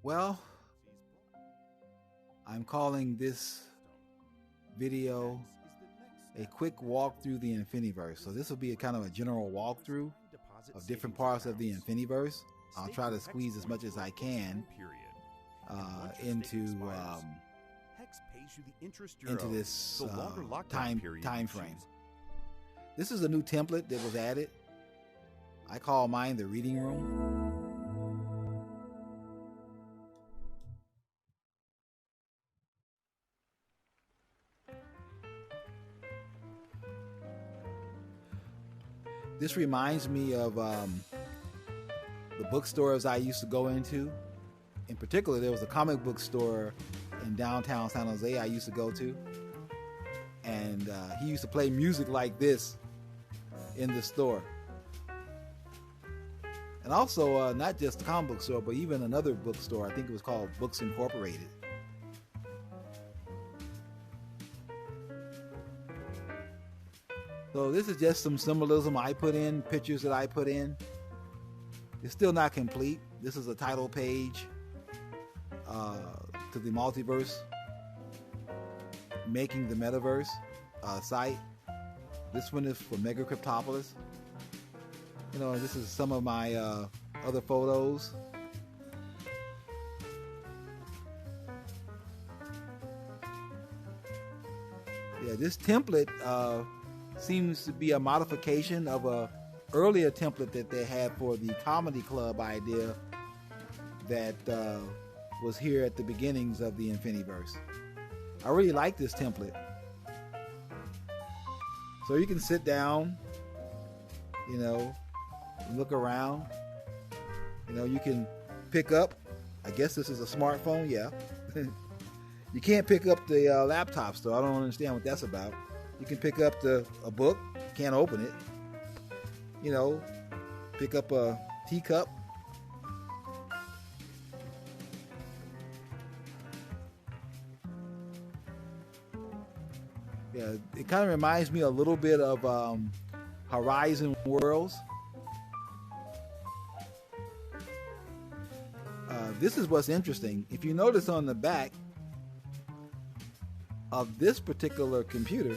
Well, I'm calling this video a quick walk through the INFINIVERSE. So this will be a kind of a general walkthrough of different parts of the INFINIVERSE. I'll try to squeeze as much as I can into this time frame. This is a new template that was added. I call mine the reading room. This reminds me of the bookstores I used to go into. In particular, there was a comic book store in downtown San Jose I used to go to. And he used to play music like this in the store. And also, not just the comic book store, but even another bookstore. I think it was called Books Incorporated. So this is just some symbolism I put in, pictures that I put in. It's still not complete. This is a title page to the Multiverse Making the Metaverse site. This one is for Mega Cryptopolis. You know, this is some of my other photos. Yeah, this template seems to be a modification of a earlier template that they had for the comedy club idea that was here at the beginnings of the INFINIVERSE. I really like this template. So you can sit down, you know, and look around. You know, you can pick up, I guess this is a smartphone, yeah. You can't pick up the laptops though. I don't understand what that's about. You can pick up a book, can't open it. You know, pick up a teacup. Yeah, it kind of reminds me a little bit of Horizon Worlds. This is what's interesting. If you notice on the back of this particular computer,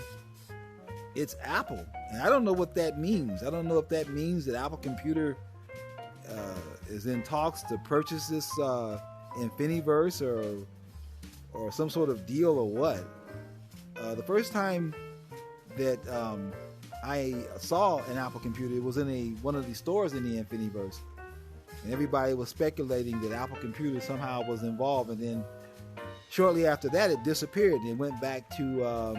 it's Apple. And I don't know what that means. I don't know if that means that Apple Computer is in talks to purchase this INFINIVERSE or some sort of deal or what. The first time that I saw an Apple computer, it was in one of the stores in the INFINIVERSE. And everybody was speculating that Apple Computer somehow was involved. And then shortly after that, it disappeared and went back to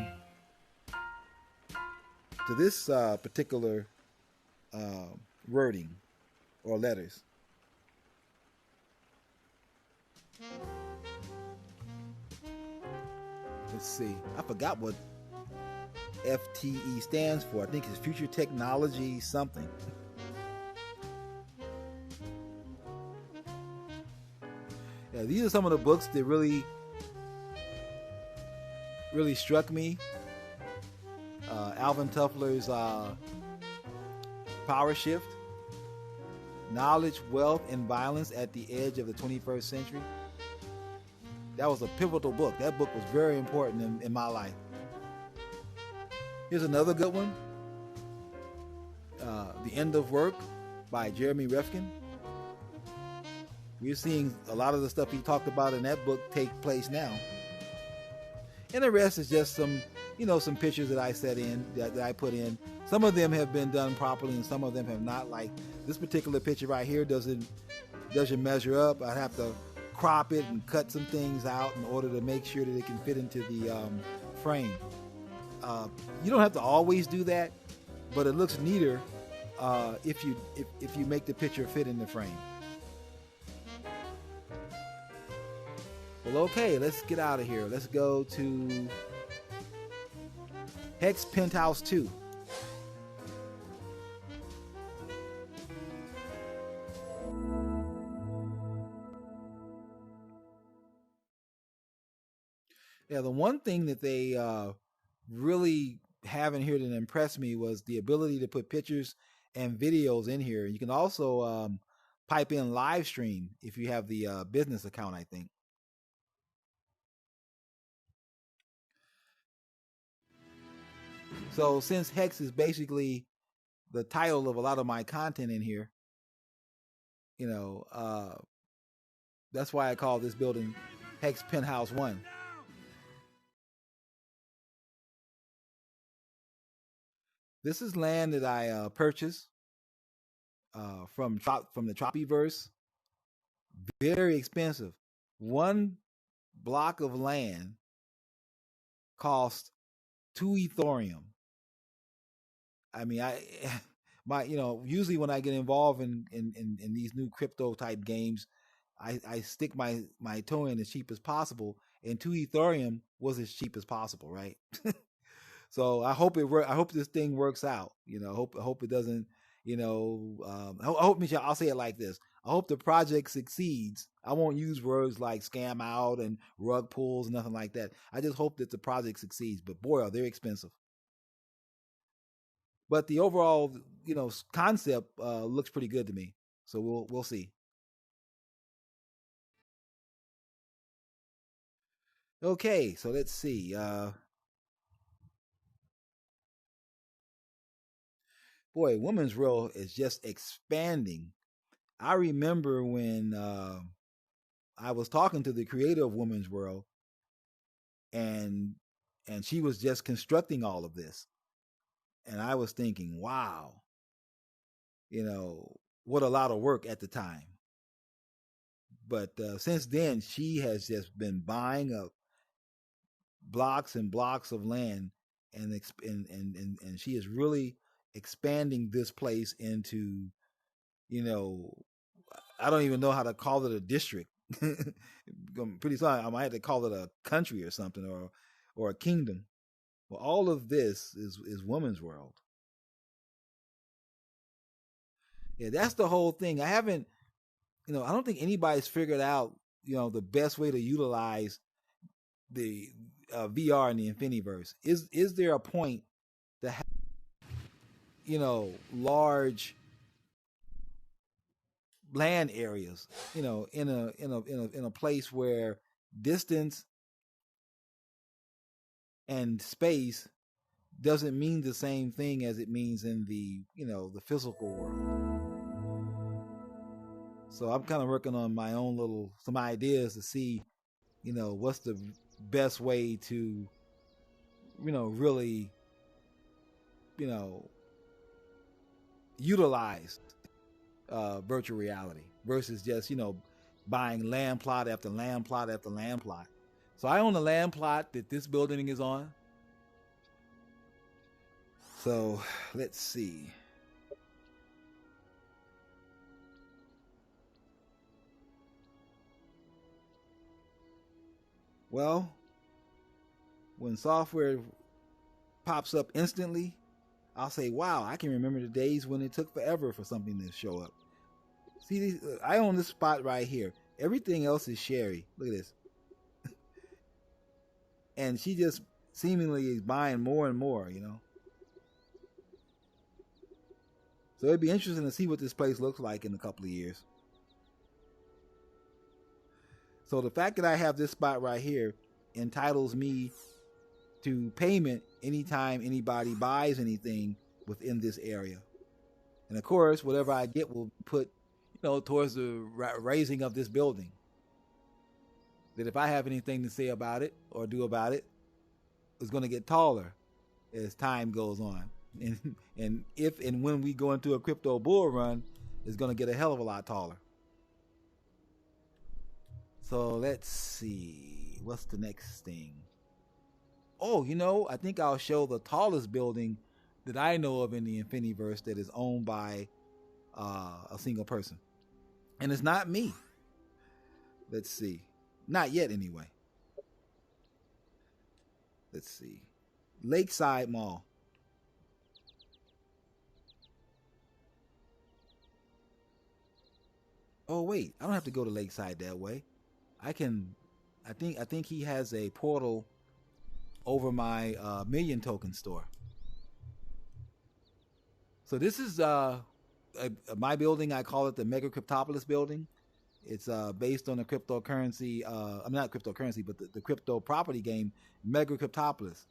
this particular wording or letters. Let's see. I forgot what FTE stands for. I think it's Future Technology something. Yeah, these are some of the books that really struck me. Alvin Toffler's Power Shift, Knowledge, Wealth, and Violence at the Edge of the 21st Century. That was a pivotal book. That book was very important in my life. Here's another good one. The End of Work by Jeremy Rifkin. We're seeing a lot of the stuff he talked about in that book take place now. And the rest is just some pictures that I set in, that I put in. Some of them have been done properly and some of them have not. Like this particular picture right here doesn't measure up. I'd have to crop it and cut some things out in order to make sure that it can fit into the frame. You don't have to always do that, but it looks neater if you make the picture fit in the frame. Well, okay, let's get out of here. Let's go to Hex Penthouse 2. Yeah, the one thing that they really have in here that impressed me was the ability to put pictures and videos in here. You can also pipe in live stream if you have the business account, I think. So since Hex is basically the title of a lot of my content in here, you know, that's why I call this building Hex Penthouse 1. This is land that I purchased from the Tropiverse. Very expensive. One block of land cost 2 Ethereum. I mean, usually when I get involved in these new crypto type games, I stick my toe in as cheap as possible, and 2 Ethereum was as cheap as possible, right? So I hope I hope this thing works out. I hope it doesn't. I hope Michelle. I'll say it like this: I hope the project succeeds. I won't use words like scam out and rug pulls, nothing like that. I just hope that the project succeeds. But boy, are they expensive. But the overall, concept looks pretty good to me. So we'll see. Okay, so let's see. Boy, Women's World is just expanding. I remember when I was talking to the creator of Women's World, and she was just constructing all of this, and I was thinking, wow, what a lot of work at the time. But since then, she has just been buying up blocks and blocks of land, and she is really expanding this place into, I don't even know how to call it a district. Pretty soon I might have to call it a country or something, or a kingdom. Well, all of this is Woman's World. Yeah, that's the whole thing. I don't think anybody's figured out, the best way to utilize the VR in the INFINIVERSE. Is there a point to have, large land areas, in a place where distance and space doesn't mean the same thing as it means in the physical world. So I'm kind of working on my own some ideas to see, what's the best way to, really, utilize virtual reality versus just, buying land plot after land plot after land plot. So I own the land plot that this building is on. So let's see. Well, when software pops up instantly, I'll say, wow, I can remember the days when it took forever for something to show up. See, I own this spot right here. Everything else is Sherry. Look at this. And she just seemingly is buying more and more, So it'd be interesting to see what this place looks like in a couple of years. So the fact that I have this spot right here entitles me to payment anytime anybody buys anything within this area. And of course, whatever I get will put, towards the raising of this building. That if I have anything to say about it or do about it, it's going to get taller as time goes on. And if and when we go into a crypto bull run, it's going to get a hell of a lot taller. So let's see. What's the next thing? Oh, I think I'll show the tallest building that I know of in the INFINIVERSE that is owned by a single person. And it's not me. Let's see. Not yet, anyway. Let's see. Lakeside Mall. Oh, wait. I don't have to go to Lakeside that way. I think he has a portal over my million token store. So this is my building, I call it the Mega Cryptopolis building. It's based on the cryptocurrency. I'm not cryptocurrency, but the crypto property game Mega Cryptopolis,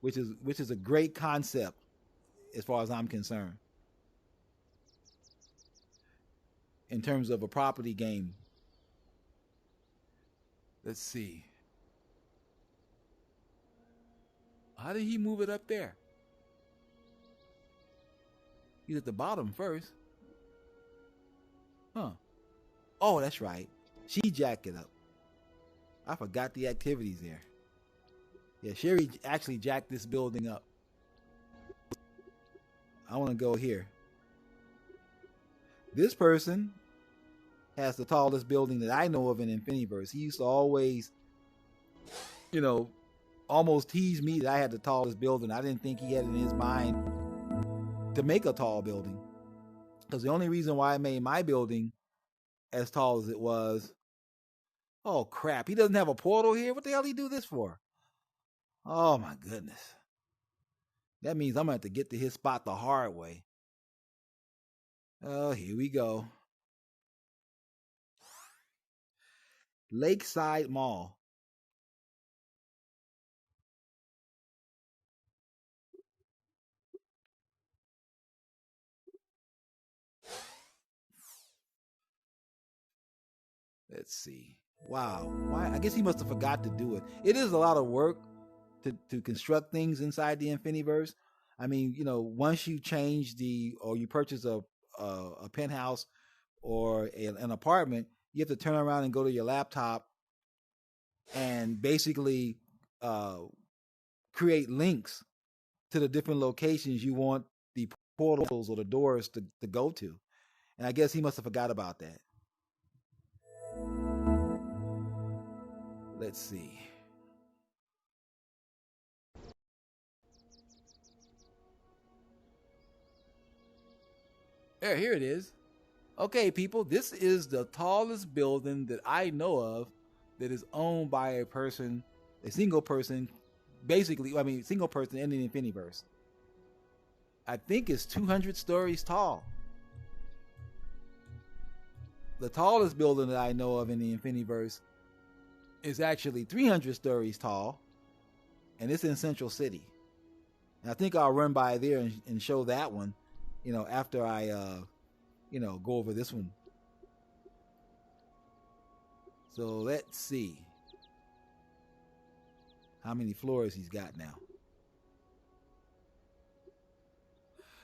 which is a great concept as far as I'm concerned in terms of a property game. Let's see. How did he move it up there? He's at the bottom first. Huh. Oh, that's right. She jacked it up. I forgot the activities there. Yeah, Sherry actually jacked this building up. I want to go here. This person has the tallest building that I know of in INFINIVERSE. He used to always, you know, almost tease me that I had the tallest building. I didn't think he had it in his mind to make a tall building. Because the only reason why I made my building as tall as it was, oh crap, he doesn't have a portal here? What the hell did he do this for? Oh my goodness. That means I'm going to have to get to his spot the hard way. Oh, here we go. Lakeside Mall. Let's see. Wow. Why? I guess he must have forgot to do it. It is a lot of work to construct things inside the INFINIVERSE. I mean, you know, once you change or you purchase a penthouse or an apartment, you have to turn around and go to your laptop and basically create links to the different locations you want the portals or the doors to go to. And I guess he must have forgot about that. Let's see. There, here it is. Okay, people, this is the tallest building that I know of that is owned by a single person, basically, I mean, single person in the INFINIVERSE. I think it's 200 stories tall. The tallest building that I know of in the INFINIVERSE is actually 300 stories tall, and it's in Central City. And I think I'll run by there and show that one, you know, after I, go over this one. So let's see how many floors he's got now.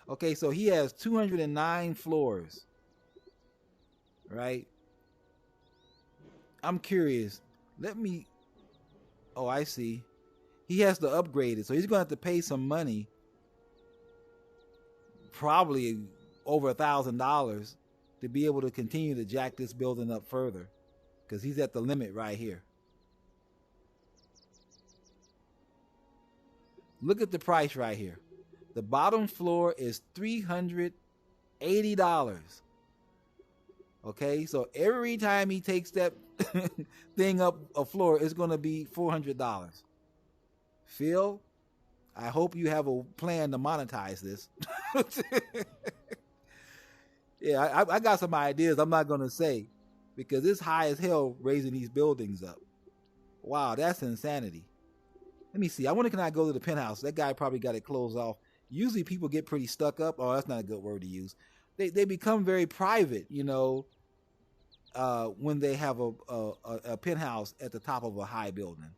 Okay, so he has 209 floors, right? I'm curious. Oh, I see. He has to upgrade it, so he's going to have to pay some money, probably over $1,000, to be able to continue to jack this building up further, because he's at the limit right here. Look at the price right here. The bottom floor is $380. Okay, so every time he takes that thing up a floor, it's going to be $400. Phil, I hope you have a plan to monetize this. Yeah, I got some ideas I'm not going to say, because it's high as hell raising these buildings up. Wow, that's insanity. Let me see. I wonder, can I go to the penthouse? That guy probably got it closed off. Usually people get pretty stuck up. Oh, that's not a good word to use. They become very private, you know, when they have a penthouse at the top of a high building.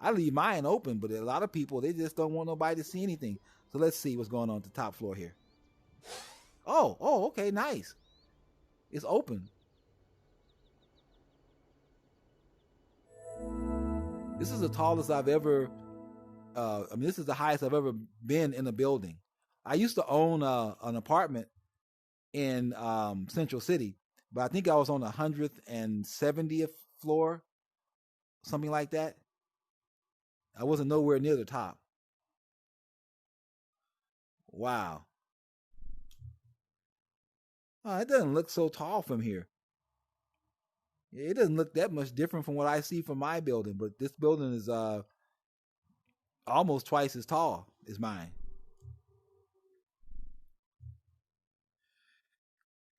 I leave mine open, but a lot of people, they just don't want nobody to see anything. So let's see what's going on at the top floor here. Oh, okay, nice. It's open. This is the tallest I've ever, this is the highest I've ever been in a building. I used to own an apartment in Central City, but I think I was on the 170th floor, something like that. I wasn't nowhere near the top. Wow. Oh, it doesn't look so tall from here. It doesn't look that much different from what I see from my building, but this building is almost twice as tall as mine.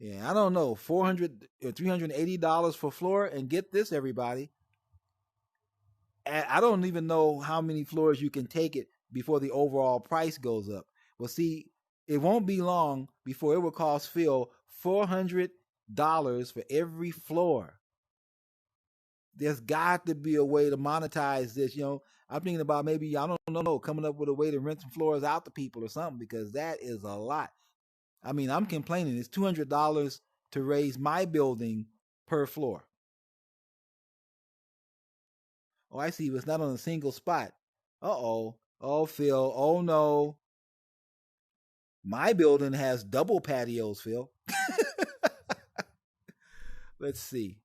Yeah, I don't know, $400 or $380 for floor, and get this, everybody. I don't even know how many floors you can take it before the overall price goes up. Well, see, it won't be long before it will cost Phil $400 for every floor. There's got to be a way to monetize this. I'm thinking about maybe, I don't know, coming up with a way to rent some floors out to people or something, because that is a lot. I mean, I'm complaining. It's $200 to raise my building per floor. Oh, I see. It's not on a single spot. Uh-oh. Oh, Phil. Oh, no. My building has double patios, Phil. Let's see.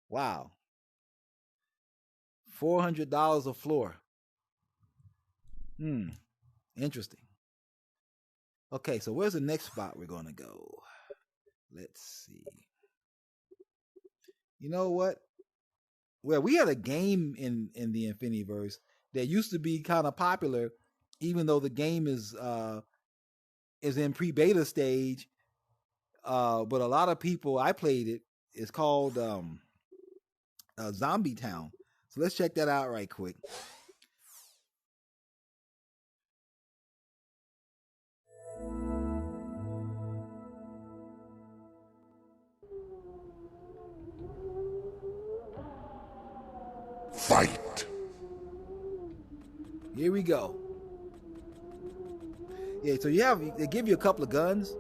Wow. $400 a floor. Interesting. Okay, so where's the next spot we're going to go? Let's see. You know what? Well, we had a game in the INFINIVERSE that used to be kind of popular, even though the game is in pre-beta stage. But a lot of people, I played it. It's called Zombie Town. So let's check that out right quick. Fight. Here we go. Yeah, so they give you a couple of guns,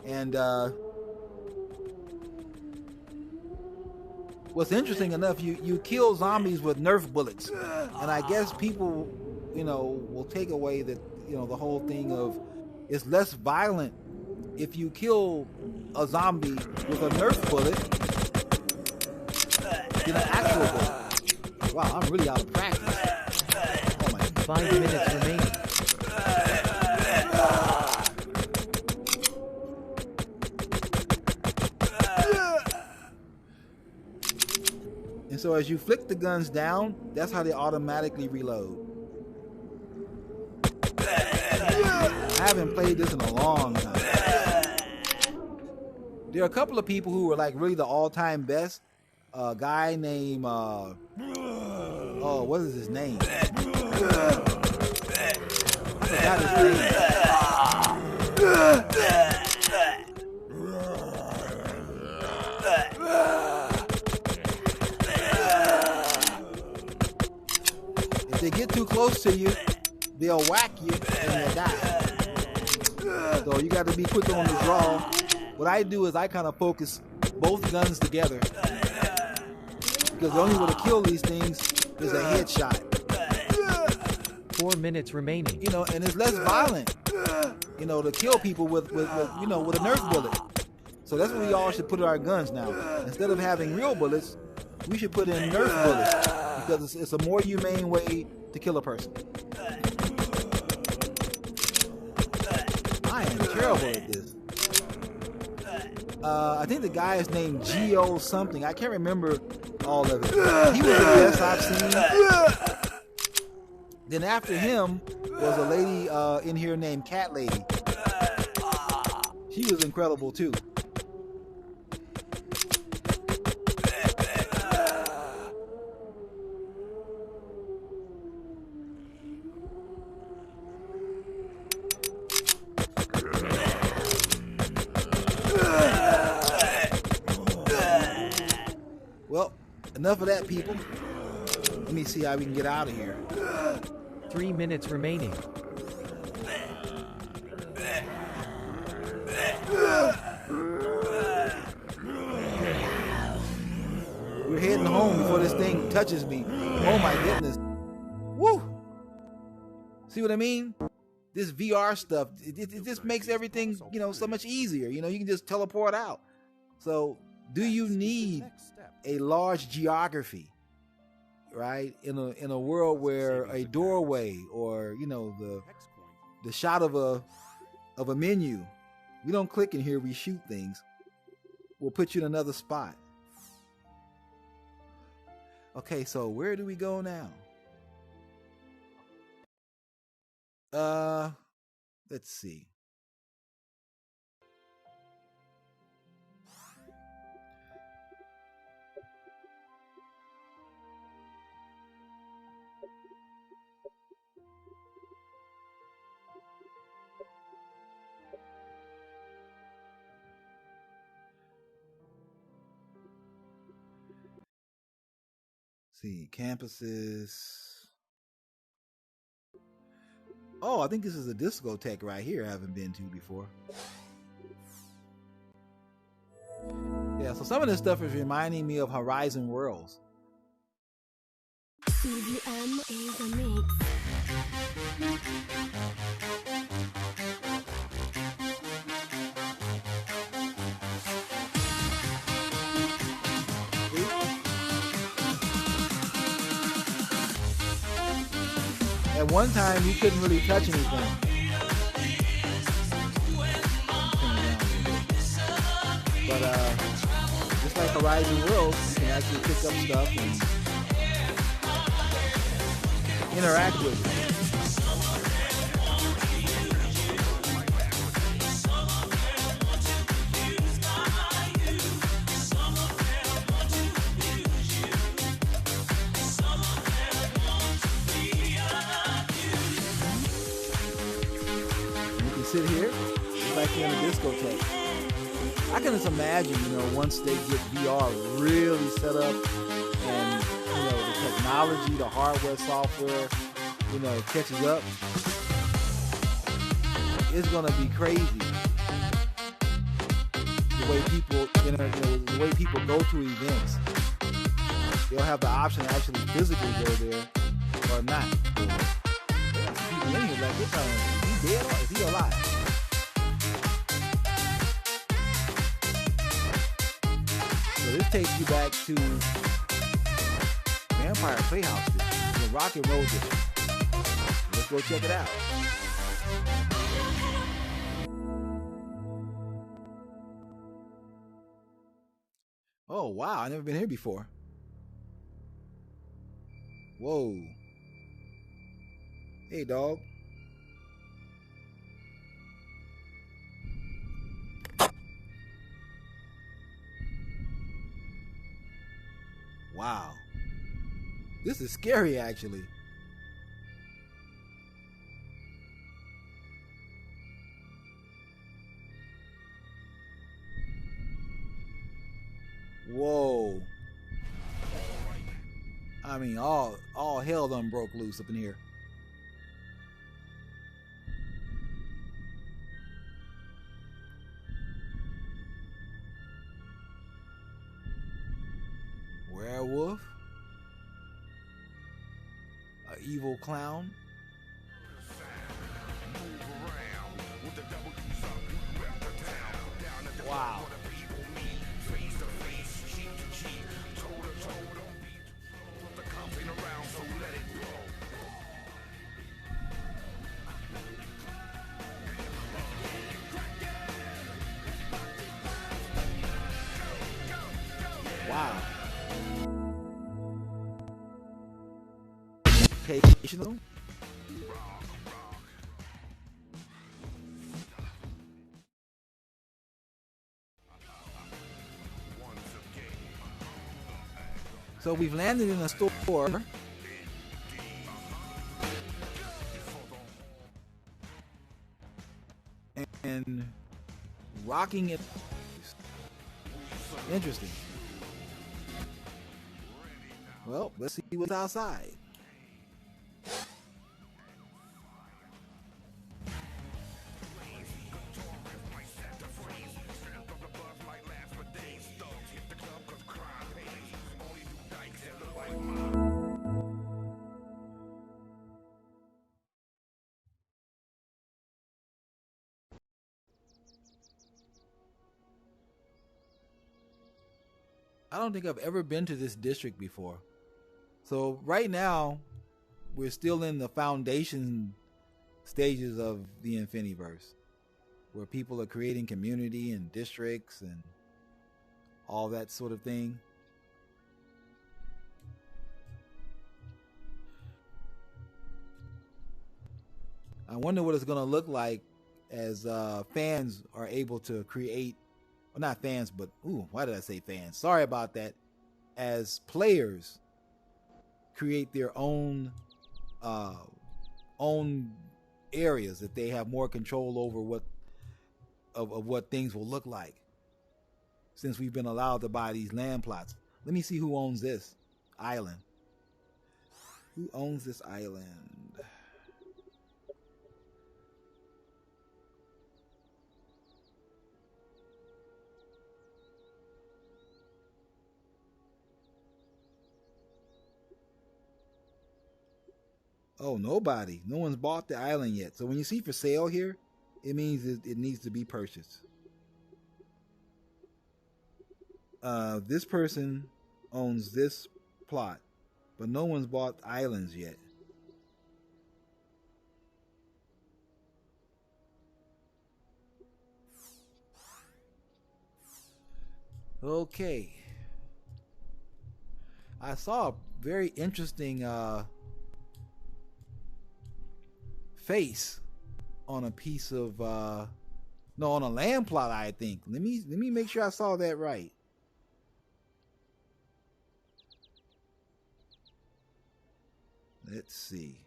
and what's interesting enough, you kill zombies with Nerf bullets, and I guess people, will take away that, the whole thing of it's less violent if you kill a zombie with a Nerf bullet than an actual bullet. Wow, I'm really out of practice. Oh my God. 5 minutes remaining. And so as you flick the guns down, that's how they automatically reload. I haven't played this in a long time. There are a couple of people who are like really the all-time best. A guy named what is his name? I forgot his name. If they get too close to you, they'll whack you and you'll die. So you got to be quick on the draw. What I do is I kind of focus both guns together, because the only way to kill these things is a headshot. 4 minutes remaining. And it's less violent, to kill people with a Nerf bullet. So that's what we all should put in our guns now. Instead of having real bullets, we should put in Nerf bullets, because it's a more humane way to kill a person. I am terrible at this. I think the guy is named Geo something. I can't remember all of it. He was the best I've seen. Then after him was a lady in here named Cat Lady. She was incredible too. Well, enough of that, people. Let me see how we can get out of here. 3 minutes remaining. We're heading home before this thing touches me. Oh my goodness. Woo! See what I mean? This VR stuff, it just makes everything, so much easier. You can just teleport out. So, do you need a large geography, right? In a world where a doorway or the shot of a menu, we don't click in here, we shoot things, will put you in another spot. Okay, so where do we go now? Let's see. See, campuses. Oh, I think this is a discotheque right here I haven't been to before. Yeah, so some of this stuff is reminding me of Horizon Worlds. CVM is a mix. At one time, you couldn't really touch anything. But just like Horizon Worlds, you can actually pick up stuff and interact with it. You can sit here, just like you're in a discotheque. I can just imagine, once they get VR really set up and, the technology, the hardware, software, catches up, it's going to be crazy. The way people, the way people go to events. They'll have the option to actually physically go there or not. There's some people in here like, is he dead or is he alive? So this takes you back to Vampire Playhouse District, the Rock and Roll District. Let's go check it out. Oh wow, I've never been here before. Whoa. Hey dog. Wow. This is scary, actually. Whoa. I mean, all hell done broke loose up in here. Werewolf, an evil clown. Wow. Wow. Educational. So we've landed in a store. And rocking it. Interesting. Well, let's see what's outside. I don't think I've ever been to this district before. So right now, we're still in the foundation stages of the INFINIVERSE, where people are creating community and districts and all that sort of thing. I wonder what it's going to look like as fans are able to create, well, not fans, but, why did I say fans? Sorry about that. As players create their own areas, that they have more control over what things will look like, since we've been allowed to buy these land plots. Let me see who owns this island. Who owns this island? Oh, nobody. No one's bought the island yet. So when you see for sale here, it means it needs to be purchased. This person owns this plot, but no one's bought islands yet. Okay. I saw a very interesting face on a piece of no, on a land plot, I think. Let me make sure I saw that right. Let's see.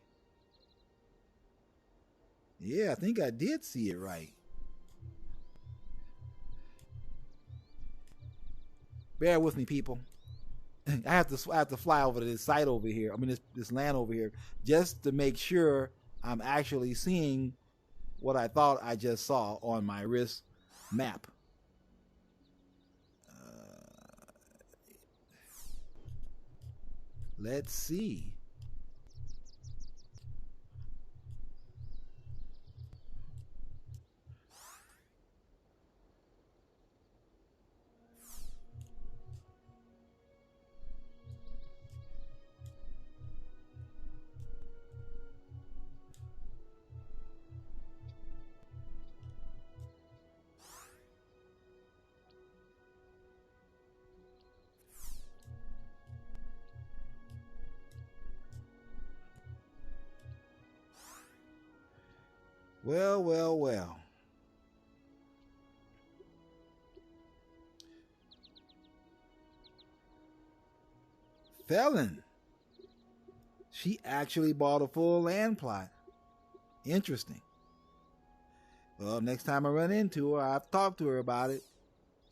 Yeah, I think I did see it right. Bear with me, people. I have to fly over to this site over here. I mean, this land over here, just to make sure I'm actually seeing what I thought I just saw on my wrist map. Let's see. Well, well, well. Felon. She actually bought a full land plot. Interesting. Well, next time I run into her, I've talked to her about it.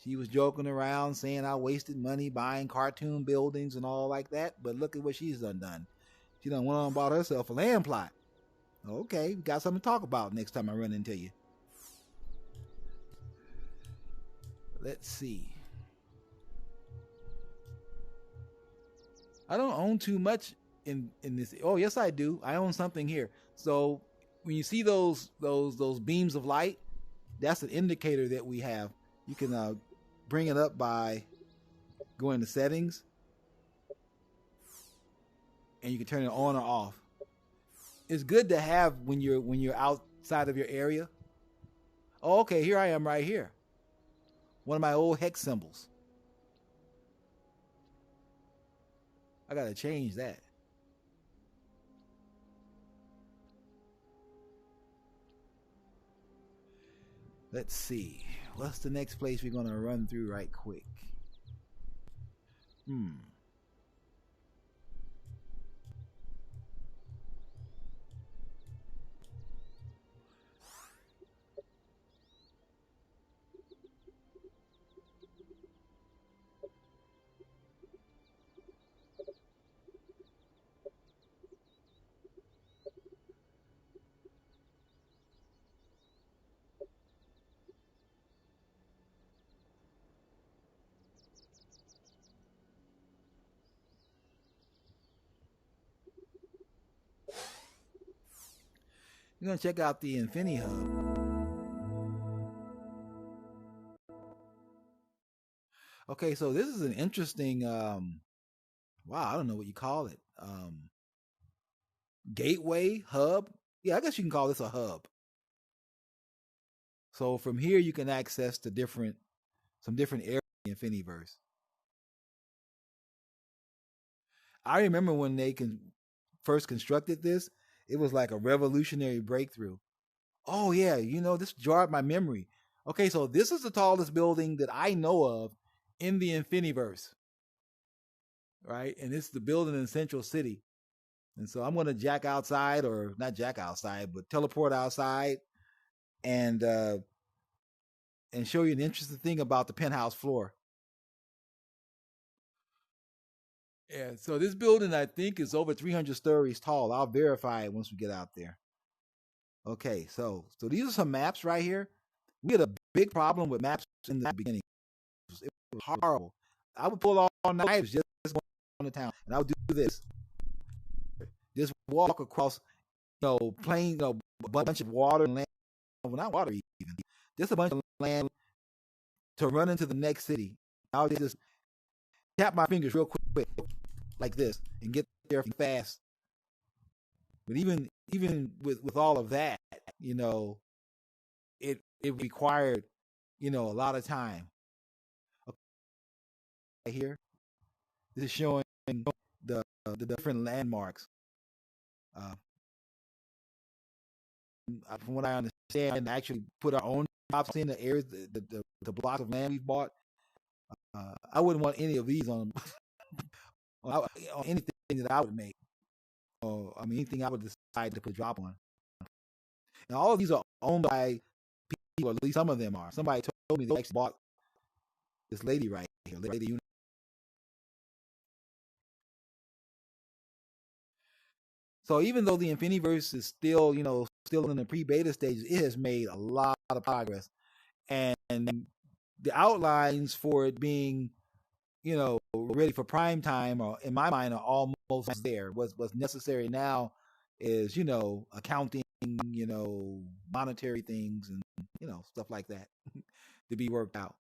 She was joking around saying I wasted money buying cartoon buildings and all like that, but look at what she's done. She done went on and bought herself a land plot. Okay, got something to talk about next time I run into you. Let's see. I don't own too much in this. Oh, yes, I do. I own something here. So when you see those beams of light, that's an indicator that we have. You can bring it up by going to settings, and you can turn it on or off. It's good to have when you're outside of your area. Oh, okay, here I am right here. One of my old hex symbols. I gotta change that. Let's see. What's the next place we're gonna run through right quick? We're gonna check out the INFINIVERSE Hub. Okay, so this is an interesting wow, I don't know what you call it. Gateway hub. Yeah, I guess you can call this a hub. So from here you can access the some different areas in INFINIVERSE. I remember when they first constructed this, it was like a revolutionary breakthrough. Oh yeah, this jarred my memory. Okay, so this is the tallest building that I know of in the INFINIVERSE, right? And it's the building in Central City. And so I'm going to jack outside, or not jack outside, but teleport outside and show you an interesting thing about the penthouse floor. Yeah, so this building I think is over 300 stories tall. I'll verify it once we get out there. Okay, so these are some maps right here. We had a big problem with maps in the beginning. It was horrible. I would pull all nighters just going on the town, and I would do this. Just walk across, plain, a bunch of water and land. Well, not water even. Just a bunch of land to run into the next city. I would just tap my fingers real quick, like this, and get there fast. But even with all of that, it required, a lot of time. Okay, right here, this is showing the different landmarks. From what I understand, I actually put our own drops in the areas, the blocks of land we bought. I wouldn't want any of these on on anything that I would make. Anything I would decide to put a drop on. And all of these are owned by people, or at least some of them are. Somebody told me they actually bought this lady right here, Lady Unity. So even though the INFINIVERSE is still, still in the pre-beta stages, it has made a lot of progress. And the outlines for it being, ready for prime time, or in my mind, are almost there. What's necessary now is, accounting, monetary things, and stuff like that to be worked out.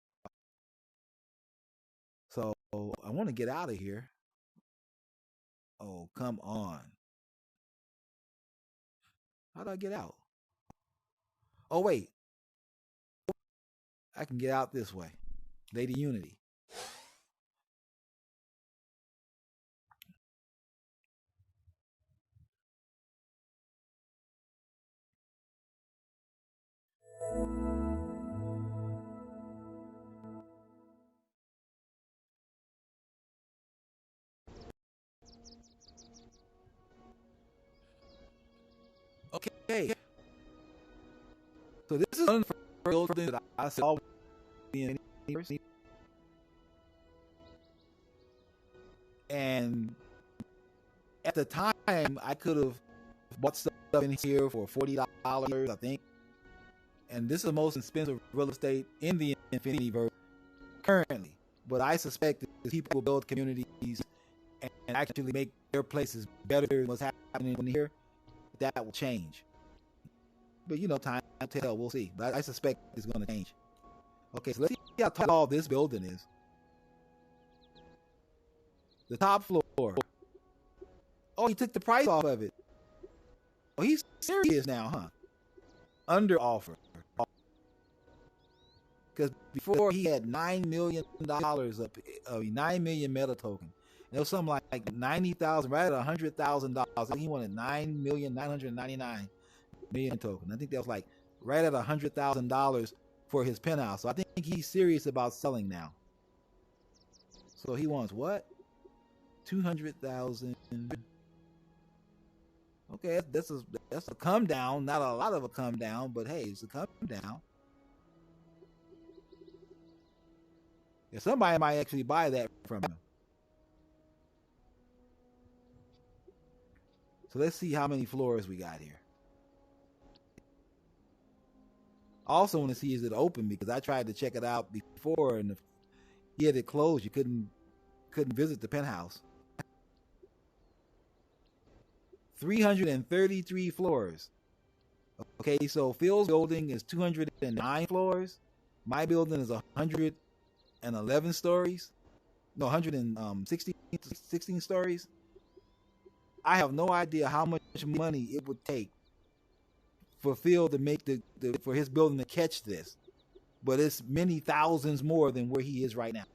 So I want to get out of here. Oh, come on. How do I get out? Oh, wait. I can get out this way. Lady Unity. Okay. So this is one of the first things that I saw in the universe. And at the time, I could have bought stuff in here for $40, I think. And this is the most expensive real estate in the INFINIVERSE currently. But I suspect that people will build communities and actually make their places better than what's happening here. That will change. But time will tell. We'll see. But I suspect it's going to change. Okay, so let's see how tall this building is. The top floor. Oh, he took the price off of it. Oh, he's serious now, huh? Under offer. Because before he had $9 million up, 9 million meta token. And it was something like 90,000, right at $100,000. He wanted 9,999,000 token. I think that was like right at $100,000 for his penthouse. So I think he's serious about selling now. So he wants what? 200,000. Okay, that's a come down. Not a lot of a come down, but hey, it's a come down. Yeah, somebody might actually buy that from him. So let's see how many floors we got here. Also want to see, is it open, because I tried to check it out before and he had it closed. You couldn't visit the penthouse. 333 floors. Okay, so Phil's building is 209 floors. My building is 111 stories. No, 116 stories. I have no idea how much money it would take for Phil to make for his building to catch this, but it's many thousands more than where he is right now.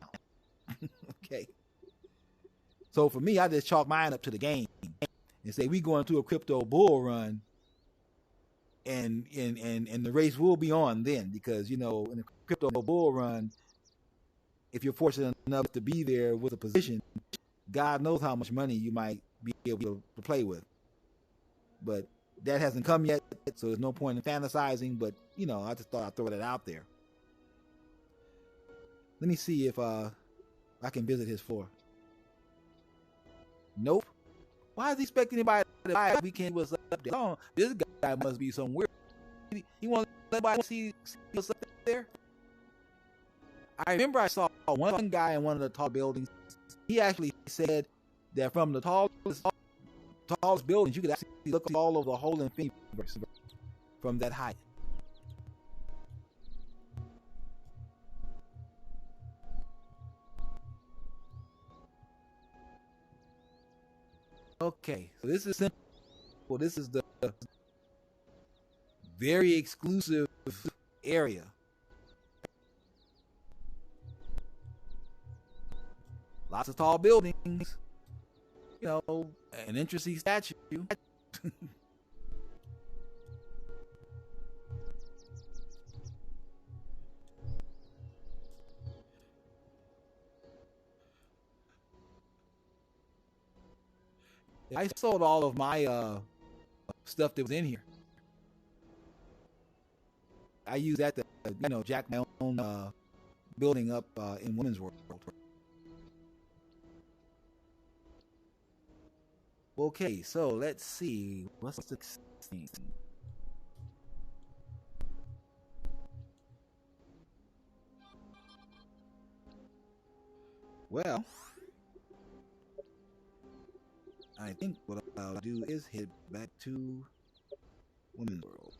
Okay, so for me, I just chalk mine up to the game and say we going through a crypto bull run, and the race will be on then, because in a crypto bull run, if you're fortunate enough to be there with a position, God knows how much money you might be able to play with. But that hasn't come yet, so there's no point in fantasizing. But I just thought I'd throw that out there. Let me see if I can visit his floor. Nope. Why is he expecting anybody to buy a weekend was up there? Oh, this guy must be some weird. He wants everybody to see what's up there. I remember I saw one guy in one of the tall buildings. He actually said that from the tallest buildings, you could actually look all over the whole INFINIVERSE from that height. Okay, so this is simple. This is the very exclusive area. Lots of tall buildings. You know, an interesting statue. I sold all of my stuff that was in here. I use that to, jack my own building up in Women's World. Okay, so let's see. What's the thing? Well, I think what I'll do is head back to Women's World.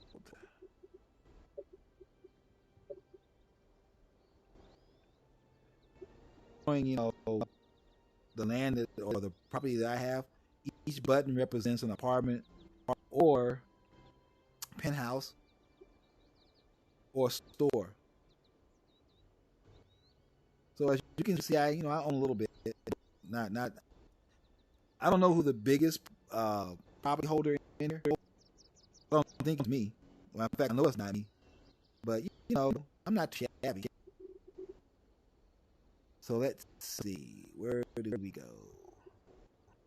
Showing, the land or the property that I have. Each button represents an apartment or penthouse or store. So as you can see, I own a little bit. Not. I don't know who the biggest property holder in here. I don't think it's me. Well, in fact, I know it's not me. But I'm not shabby. So let's see. Where did we go?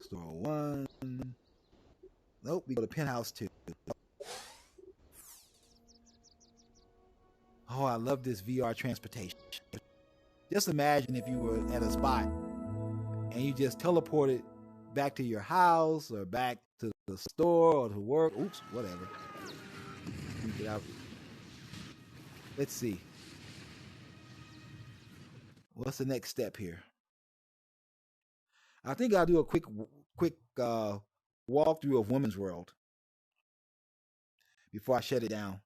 Store 1. Nope, we go to penthouse 2. Oh, I love this VR transportation. Just imagine if you were at a spot and you just teleported back to your house or back to the store or to work. Oops, whatever. Get out. Let's see. What's the next step here? I think I'll do a quick walkthrough of Women's World before I shut it down.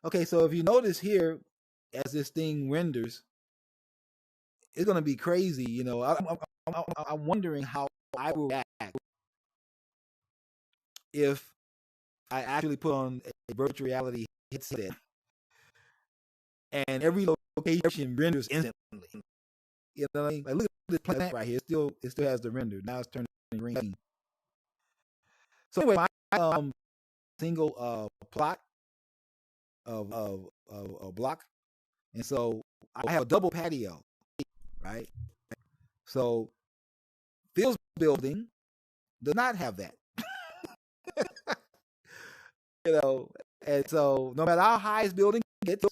Okay, so if you notice here, as this thing renders, it's going to be crazy. I'm wondering how I will react if I actually put on a virtual reality headset and every location renders instantly. You know what I mean? Like, look at this planet right here. It still has the render. Now it's turning green. So anyway, my single plot of a block, and so I have a double patio, right? So Phil's building does not have that. And so no matter how high his building gets,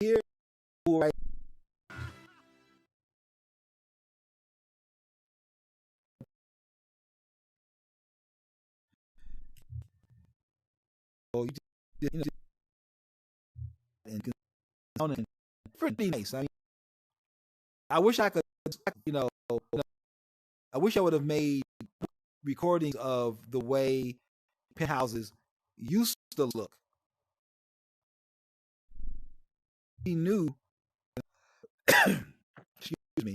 here, right. So and pretty nice. I mean, I wish I could, I wish I would have made recordings of the way penthouses used to look. We knew, excuse me,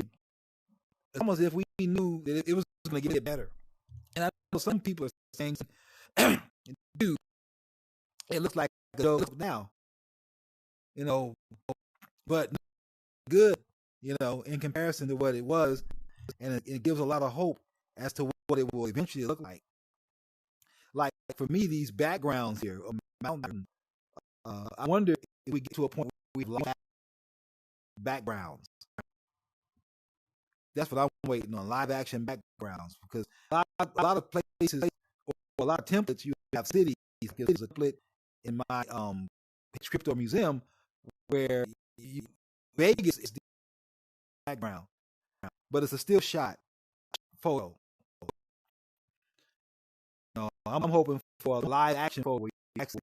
it's almost as if we knew that it was going to get better. And I know some people are saying, dude, it looks like a joke now, but good, in comparison to what it was. And it gives a lot of hope as to what it will eventually look like. Like for me, these backgrounds here, mountain. I wonder if we get to a point where we lost backgrounds. That's what I'm waiting on, live action backgrounds, because a lot of places or a lot of templates you have cities, gives a template in my crypto museum where Vegas is the background, but it's a still shot photo. You know, I'm hoping for a live action photo where you actually,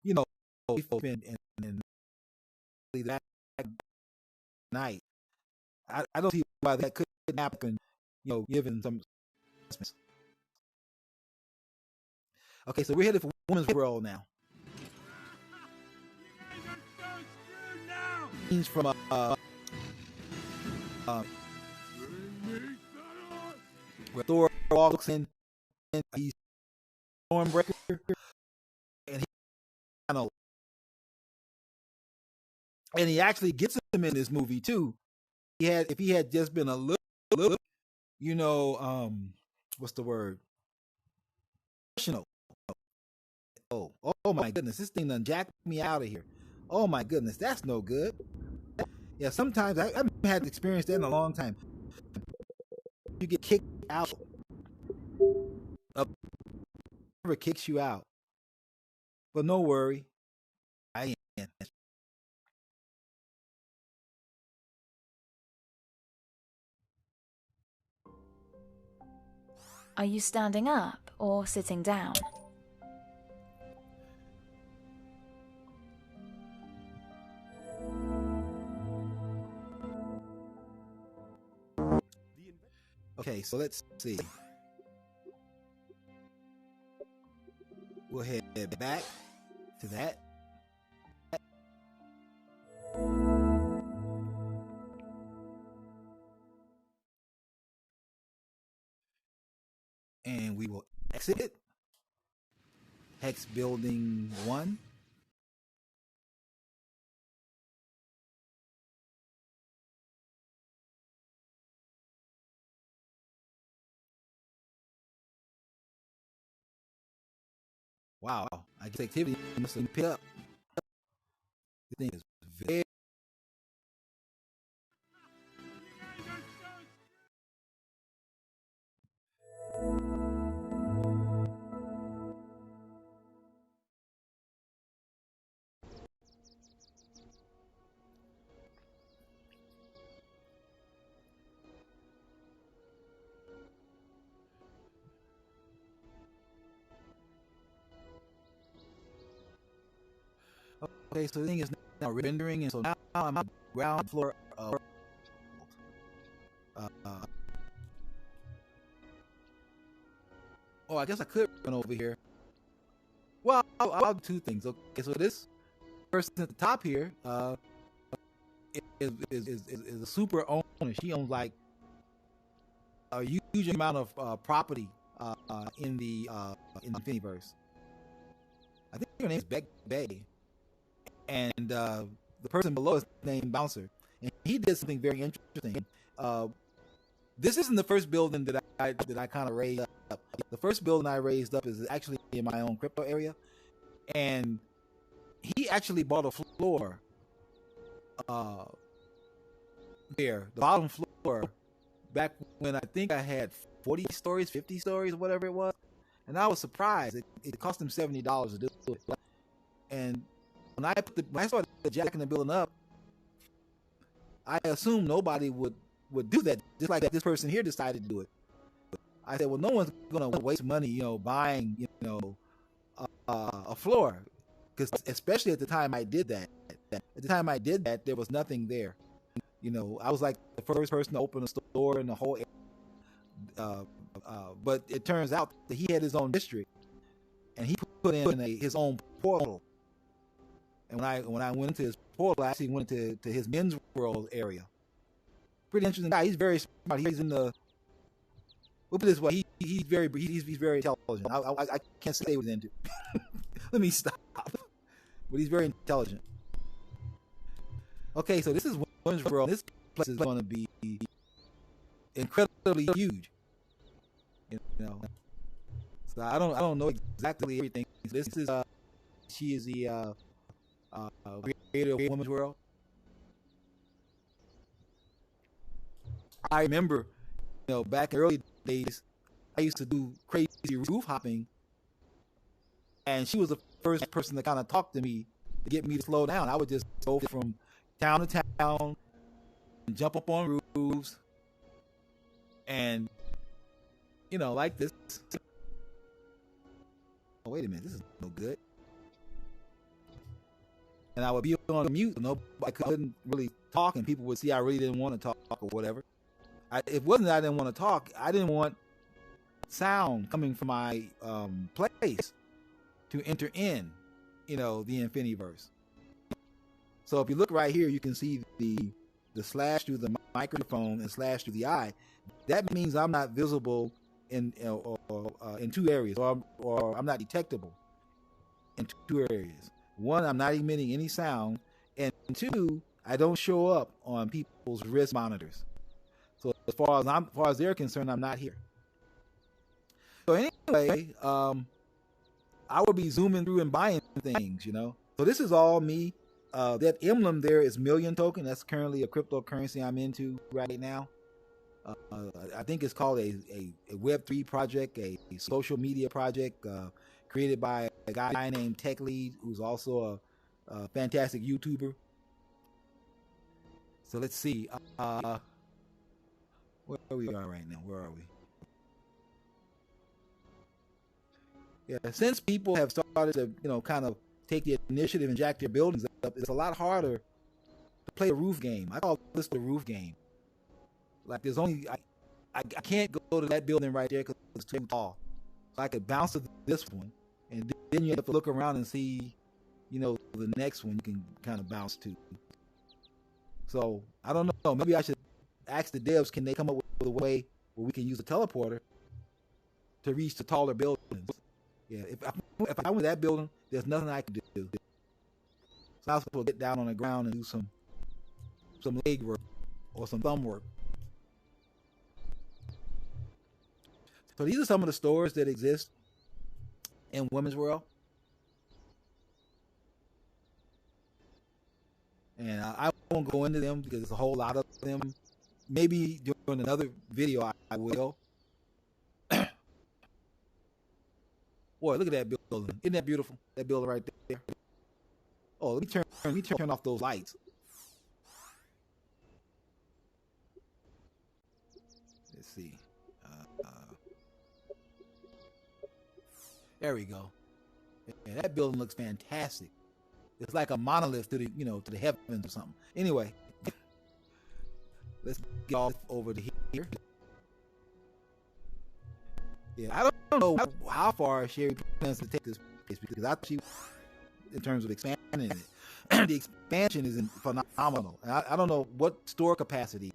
you know, and that night. I don't see why that couldn't happen, you know, given some. Okay, so we're headed for Women's World now. Scenes from where Thor walks in and he's Stormbreaker, and he, I know, and he actually gets him in this movie too. If he had just been a little, you know, what's the word? Emotional. Oh my goodness, this thing done jacked me out of here. Oh my goodness, that's no good. Yeah, sometimes I haven't had experience that in a long time. You get kicked out. Never kicks you out. But no worry. I am. Are you standing up or sitting down? Okay, so let's see. We'll head back to that. And we will exit it. Hex Building 1. Wow, I guess activity must have picked up. This thing is very. Okay, so the thing is now rendering, and so now I'm on the ground floor of oh, I guess I could run over here. Well, I'll do two things. Okay, so this person at the top here is a super owner. She owns like a huge amount of property in the INFINIVERSE. I think her name is Beck Bay, and the person below is named Bouncer, and he did something very interesting. This isn't the first building that I kind of raised up. The first building I raised up is actually in my own crypto area, and he actually bought a floor there, the bottom floor, back when I think I had 40 stories, 50 stories, whatever it was, and I was surprised. It cost him $70 to do it, and when I started jacking the building up, I assumed nobody would do that, just like this person here decided to do it. I said, well, no one's going to waste money, you know, buying, you know, a floor, because especially at the time I did that. At the time I did that, there was nothing there. You know, I was like the first person to open a store in the whole area. But it turns out that he had his own district, and he put in his own portal. And when I went into his portal, I actually went to his men's world area. Pretty interesting guy. He's very smart. He's in the. We'll put it this way. He's very intelligent. I can't say what he's into. Let me stop. But he's very intelligent. Okay, so this is Women's World. This place is going to be incredibly huge. You know. So I don't know exactly everything. This is she is the creator of Women's World. I remember, you know, back in the early days, I used to do crazy roof hopping, and she was the first person to kind of talk to me to get me to slow down. I would just go from town to town and jump up on roofs and, you know, like this. Oh, wait a minute, this is no good. And I would be on mute, so I couldn't really talk, and people would see I really didn't want to talk or whatever. It wasn't that I didn't want to talk. I didn't want sound coming from my place to enter in, you know, the Infiniverse. So if you look right here, you can see the slash through the microphone and slash through the eye. That means I'm not visible in two areas, or I'm not detectable in two areas. One, I'm not emitting any sound, and two, I don't show up on people's wrist monitors. So as far as they're concerned, I'm not here. So anyway, I would be zooming through and buying things, you know. So this is all me. That emblem there is Million Token. That's currently a cryptocurrency I'm into right now. I think it's called a Web3 project, a social media project created by a guy named Tech Lead, who's also a fantastic YouTuber. So let's see. Where we are right now? Where are we? Yeah, since people have started to, you know, kind of take the initiative and jack their buildings up, it's a lot harder to play a roof game. I call this the roof game. Like there's only I can't go to that building right there because it's too tall. So I could bounce to this one, and then you have to look around and see, you know, the next one you can kind of bounce to. So I don't know. Maybe I should ask the devs, can they come up with a way where we can use a teleporter to reach the taller buildings? Yeah, if I went to that building, there's nothing I can do. So I was supposed to get down on the ground and do some leg work or some thumb work. So these are some of the stores that exist in Women's World. And I won't go into them because there's a whole lot of them. Maybe during another video I will. Boy, look at that building. Isn't that beautiful? That building right there. Oh, let me turn off those lights. Let's see. There we go. Yeah, that building looks fantastic. It's like a monolith to the heavens or something. Anyway, let's get off over to here. Yeah, I don't know how far Sherry plans to take this place because I think in terms of expanding it, the expansion is phenomenal. And I don't know what store capacity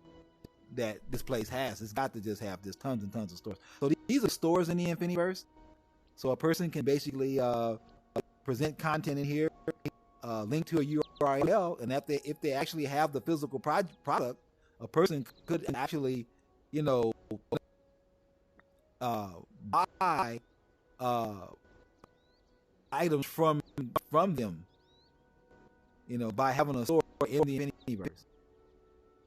that this place has. It's got to just have just tons and tons of stores. So these are stores in the Infiniverse. So a person can basically present content in here, link to a URL, and if they actually have the physical product, a person could actually, you know, buy items from them, you know, by having a store in the Infiniverse.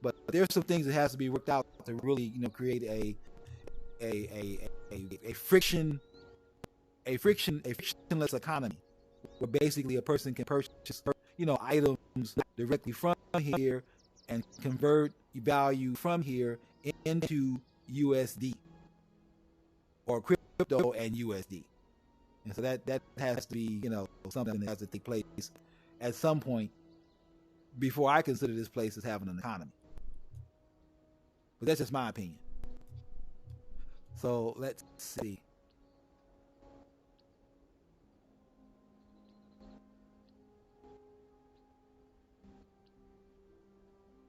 But there's some things that has to be worked out to really, you know, create a frictionless economy, where basically a person can purchase, you know, items directly from here and convert value from here into USD or crypto and USD. And so that has to be, you know, something that has to take place at some point before I consider this place as having an economy. But that's just my opinion. So let's see.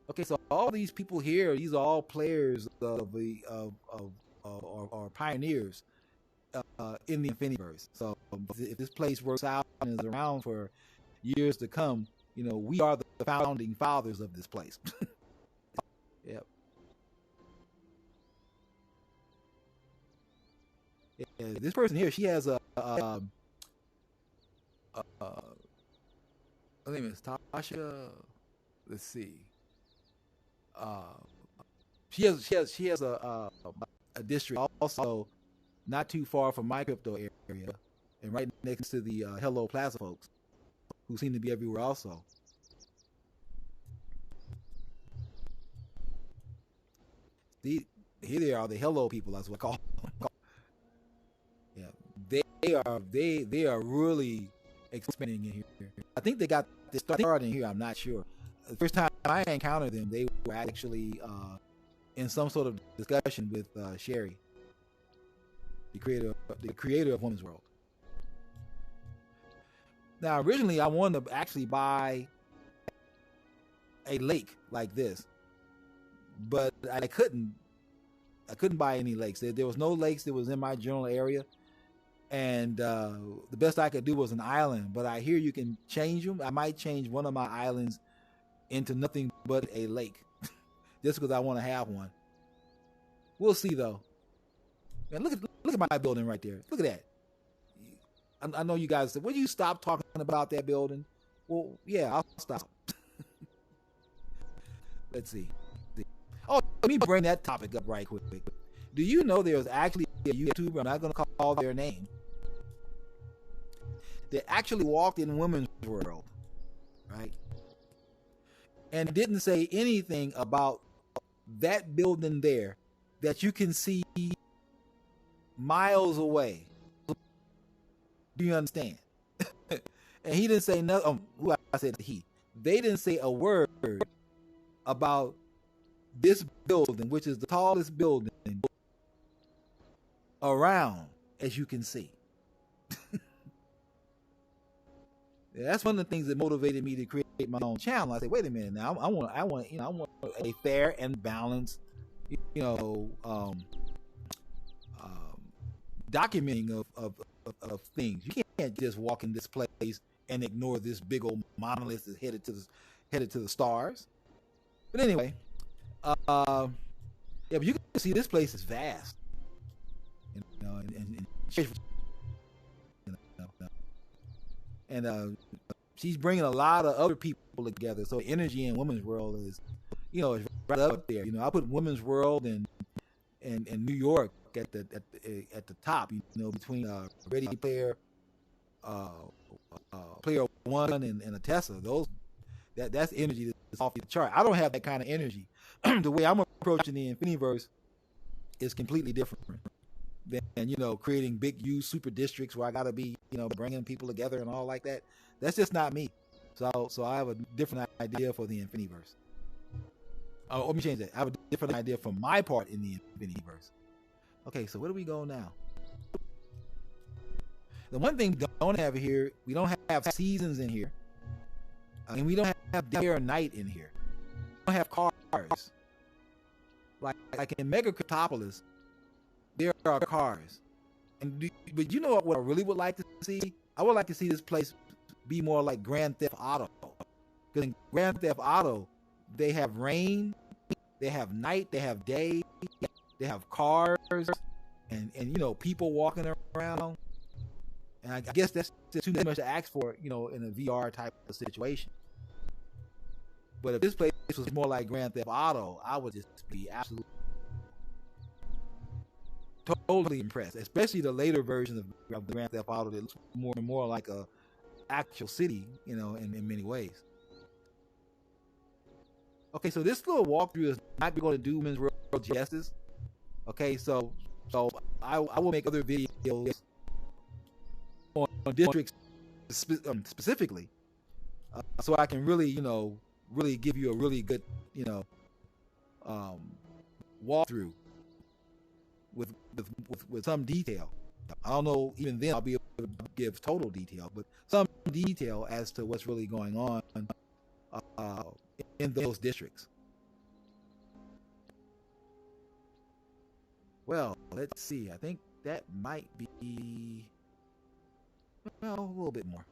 Okay, so all these people here, these are all players or pioneers in the Infiniverse. So if this place works out and is around for years to come, you know, we are the founding fathers of this place. Yep. Yeah, this person here, she has her name is Tasha. Let's see. She has a district also not too far from my crypto area, and right next to the Hello Plaza folks, who seem to be everywhere also. Here they are, the Hello people, that's what I call them. Yeah, they are really expanding in here. I think they got this started in here. I'm not sure. The first time I encountered them, they were actually in some sort of discussion with Sherry, the creator of Women's World. Now, originally, I wanted to actually buy a lake like this, but I couldn't. I couldn't buy any lakes. There was no lakes that was in my general area, and the best I could do was an island. But I hear you can change them. I might change one of my islands into nothing but a lake, just because I want to have one. We'll see, though. Man, look at my building right there. Look at that. I know you guys said, "Will you stop talking about that building?" Well, yeah, I'll stop. Let's see. Oh, let me bring that topic up right quick. Do you know there's actually a YouTuber, I'm not going to call their name, that actually walked in Women's World, right? And didn't say anything about that building there that you can see miles away. Do you understand? And he didn't say nothing. Who I said he. They didn't say a word about this building, which is the tallest building around, as you can see. That's one of the things that motivated me to create my own channel. I said, wait a minute now, I want a fair and balanced, documenting of things. You can't just walk in this place and ignore this big old monolith that's headed to the stars. But anyway, yeah, but you can see this place is vast, and she's bringing a lot of other people together. So the energy in Women's World is right up there. I put Women's World and New York at the top. Between Ready Player, Player One and Atessa. That's energy that's off the chart. I don't have that kind of energy. The way I'm approaching the Infiniverse is completely different than creating big, huge super districts where I gotta be bringing people together and all like that. That's just not me. So I have a different idea for the Infiniverse. Oh, let me change that. I have a different idea for my part in the Infiniverse. Okay, so where do we go now? The one thing we don't have here, we don't have seasons in here. And we don't have day or night in here. We don't have cars. Like in Mega Cryptopolis, there are cars. But you know what I really would like to see? I would like to see this place be more like Grand Theft Auto. Because in Grand Theft Auto, they have rain, they have night, they have day, they have cars, and people walking around. And I guess that's too much to ask for, in a VR type of situation. But if this place was more like Grand Theft Auto, I would just be absolutely totally impressed. Especially the later version of the Grand Theft Auto that looks more and more like a actual city, in many ways. Okay, so this little walkthrough is not going to do Women's World justice. Okay, so I will make other videos on districts specifically, so I can really really give you a really good walkthrough with some detail. I don't know, even then I'll be able to give total detail, but some detail as to what's really going on in those districts. Well, let's see. I think that might be a little bit more.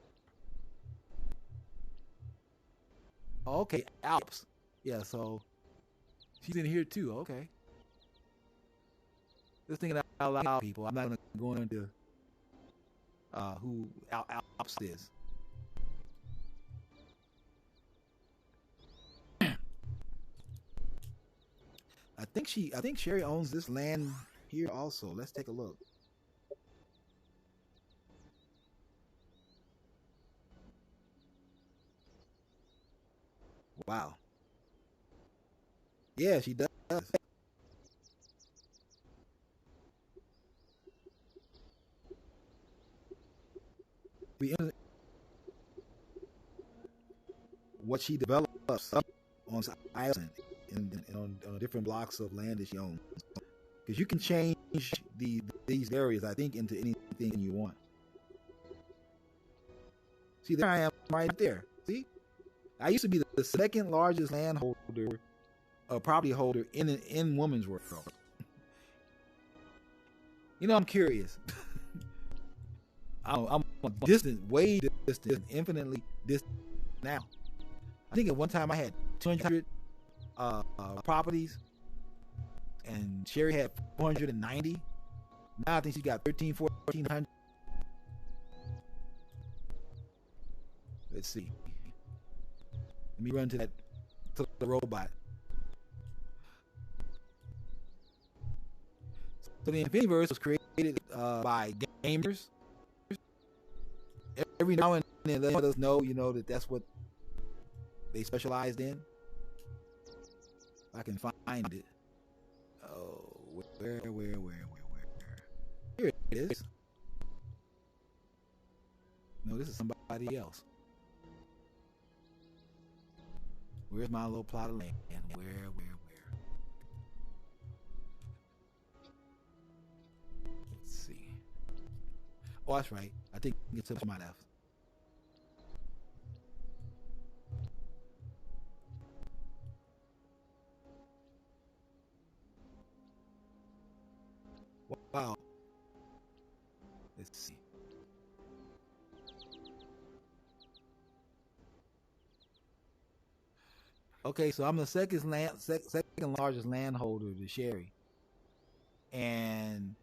Okay, Alps. Yeah, so she's in here too. Okay. Just thinking out loud, people. I'm not going to go into who Alps is. I think Sherry owns this land here also. Let's take a look. Wow. Yeah, she does. What she develops up on island and on different blocks of land that she owns. Because you can change these areas, I think, into anything you want. See, there I am right there. See? I used to be the second largest landholder, property holder in woman's world. You know, I'm curious. I'm distant, way distant, infinitely distant now. I think at one time I had 200 properties, and Sherry had 490. Now I think she got 1,400. Let's see. Let me run to the robot. So the INFINIVERSE was created by gamers. Every now and then, they let us know, that that's what they specialized in. If I can find it. Oh, where? Here it is. No, this is somebody else. Where's my little plot of land? Where? Let's see. Oh, that's right. I think it's to my left. Wow. Let's see. Okay, so I'm the second largest landholder to Sherry, and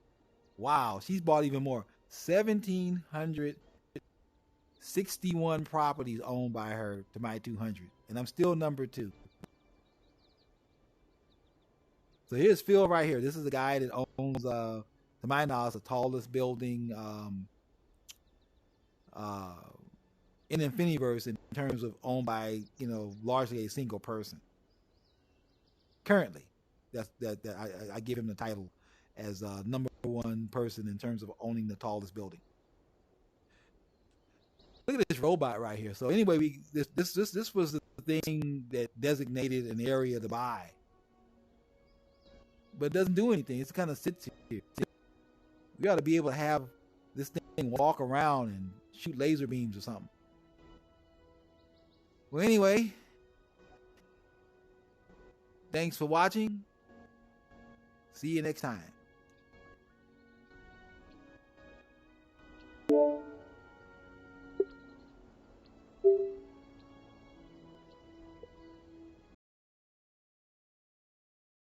wow, she's bought even more. 1,761 properties owned by her to my 200, and I'm still number 2. So here's Phil right here. This is a guy that owns, to my knowledge, the tallest building in INFINIVERSE in terms of owned by, largely a single person. Currently, I give him the title as number 1 person in terms of owning the tallest building. Look at this robot right here. So anyway, this was the thing that designated an area to buy, but it doesn't do anything. It kind of sits here. We ought to be able to have this thing walk around and shoot laser beams or something. Well, anyway, thanks for watching. See you next time.